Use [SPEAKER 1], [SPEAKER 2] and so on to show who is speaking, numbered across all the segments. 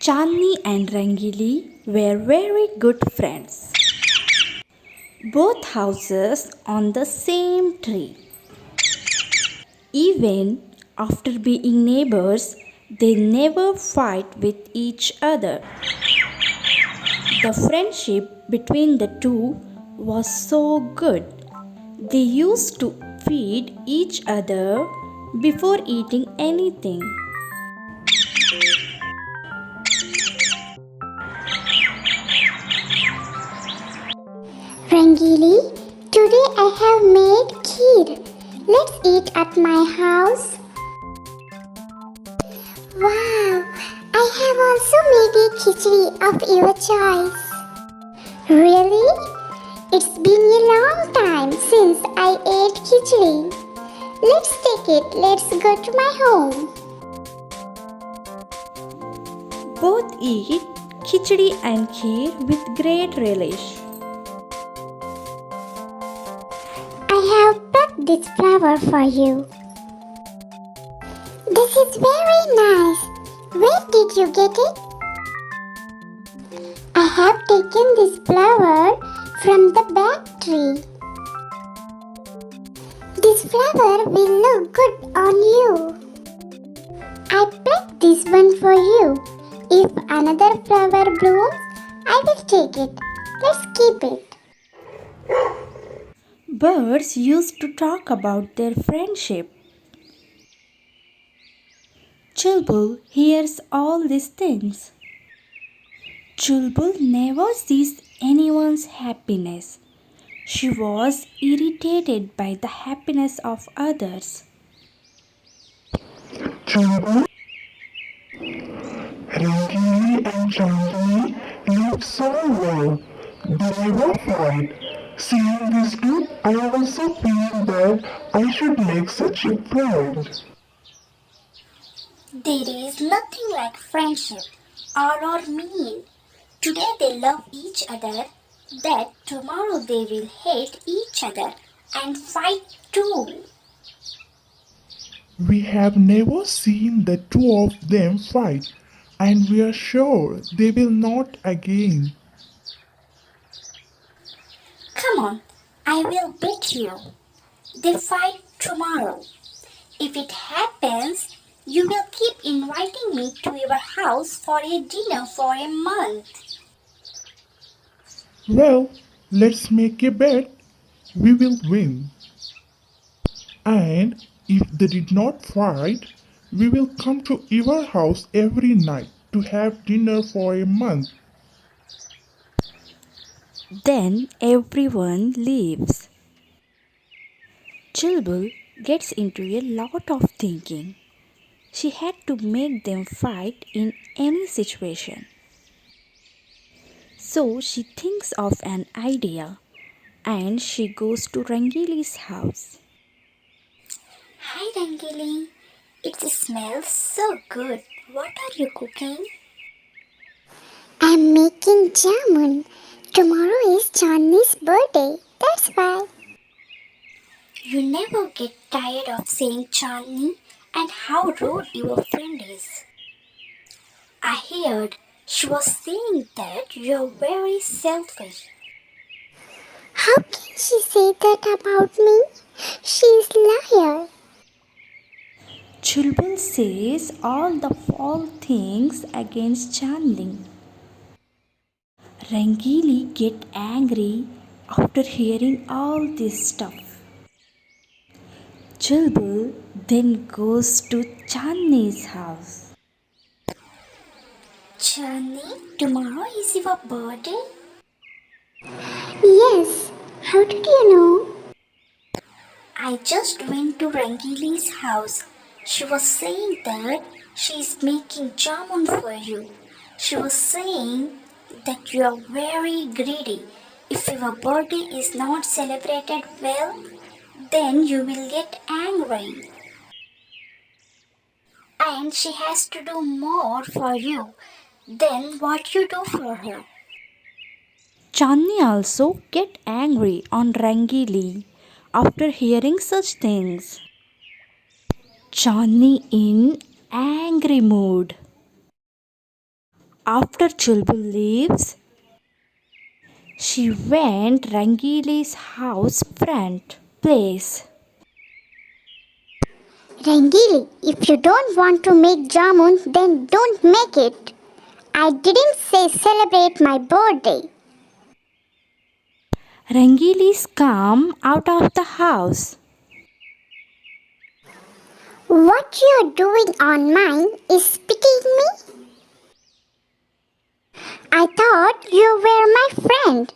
[SPEAKER 1] Chandni and Rangili were very good friends. Both houses on the same tree. Even after being neighbors, they never fight with each other. The friendship between the two was so good. They used to feed each other before eating anything.
[SPEAKER 2] Rangili, today I have made kheer. Let's eat at my house. Wow, I have also made a khichdi of your choice. Really? It's been a long time since I ate khichdi. Let's take it. Let's go to my home.
[SPEAKER 1] Both eat khichdi and kheer with great relish.
[SPEAKER 2] I have packed this flower for you. This is very nice. Where did you get it? I have taken this flower from the back tree. This flower will look good on you. I picked this one for you. If another flower blooms, I will take it. Let's keep it.
[SPEAKER 1] Birds used to talk about their friendship. Chulbul hears all these things. Chulbul never sees anyone's happiness. She was irritated by the happiness of others.
[SPEAKER 3] Chulbul, Rangini and Chandni live so well. They never fight. Seeing this group, I also feel that I should make such a friend.
[SPEAKER 4] There is nothing like friendship, all are mean. Today they love each other, that tomorrow they will hate each other and fight too.
[SPEAKER 3] We have never seen the two of them fight, and we are sure they will not again.
[SPEAKER 4] Come on, I will bet you. They fight tomorrow. If it happens, you will keep inviting me to your house for a dinner for a month.
[SPEAKER 3] Well, let's make a bet. We will win. And if they did not fight, we will come to your house every night to have dinner for a month.
[SPEAKER 1] Then everyone leaves. Chulbul gets into a lot of thinking. She had to make them fight in any situation. So she thinks of an idea and she goes to Rangili's house.
[SPEAKER 4] Hi Rangili, it smells so good. What are you cooking?
[SPEAKER 2] I'm making jamun. Tomorrow is Chandni's birthday. That's why.
[SPEAKER 4] You never get tired of saying Chandni and how rude your friend is. I heard she was saying that you're very selfish.
[SPEAKER 2] How can she say that about me? She's liar.
[SPEAKER 1] Chulbul says all the false things against Chandni. Rangili get angry after hearing all this stuff. Chulbul then goes to Chandni's house.
[SPEAKER 4] Chandni, tomorrow is your birthday?
[SPEAKER 2] Yes. How did you know?
[SPEAKER 4] I just went to Rangili's house. She was saying that she is making jamun for you. She was saying that you are very greedy. If your birthday is not celebrated well, then you will get angry. And she has to do more for you than what you do for her.
[SPEAKER 1] Chandni also get angry on Rangili after hearing such things. Chandni in angry mood. After Chulbul leaves, she went Rangili's house front place.
[SPEAKER 2] Rangili, if you don't want to make jamun, then don't make it. I didn't say celebrate my birthday.
[SPEAKER 1] Rangilis come out of the house.
[SPEAKER 2] What you're doing on mine is pitying me? I thought you were my friend,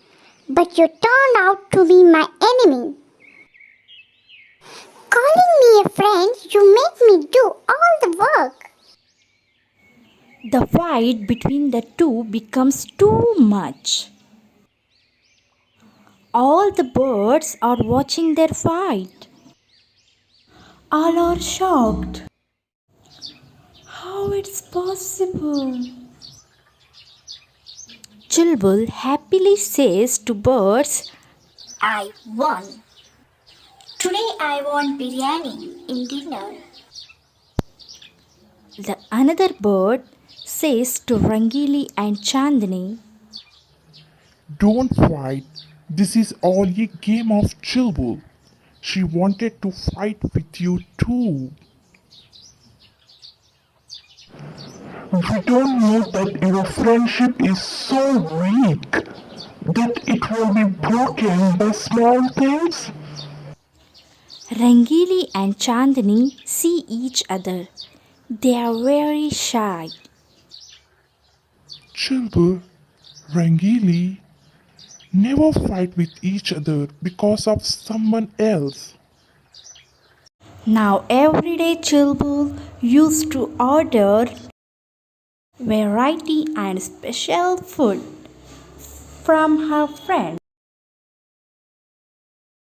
[SPEAKER 2] but you turned out to be my enemy. Calling me a friend, you make me do all the work.
[SPEAKER 1] The fight between the two becomes too much. All the birds are watching their fight. All are shocked. How it's possible? Chulbul happily says to birds,
[SPEAKER 4] I won. Today I want biryani in dinner.
[SPEAKER 1] The another bird says to Rangili and Chandni,
[SPEAKER 3] Don't fight. This is all a game of Chilbul. She wanted to fight with you too. We don't know that your friendship is so weak that it will be broken by small things.
[SPEAKER 1] Rangili and Chandni see each other. They are very shy.
[SPEAKER 3] Chilbul, Rangili, never fight with each other because of someone else.
[SPEAKER 1] Now every day Chulbul used to order variety and special food from her friend.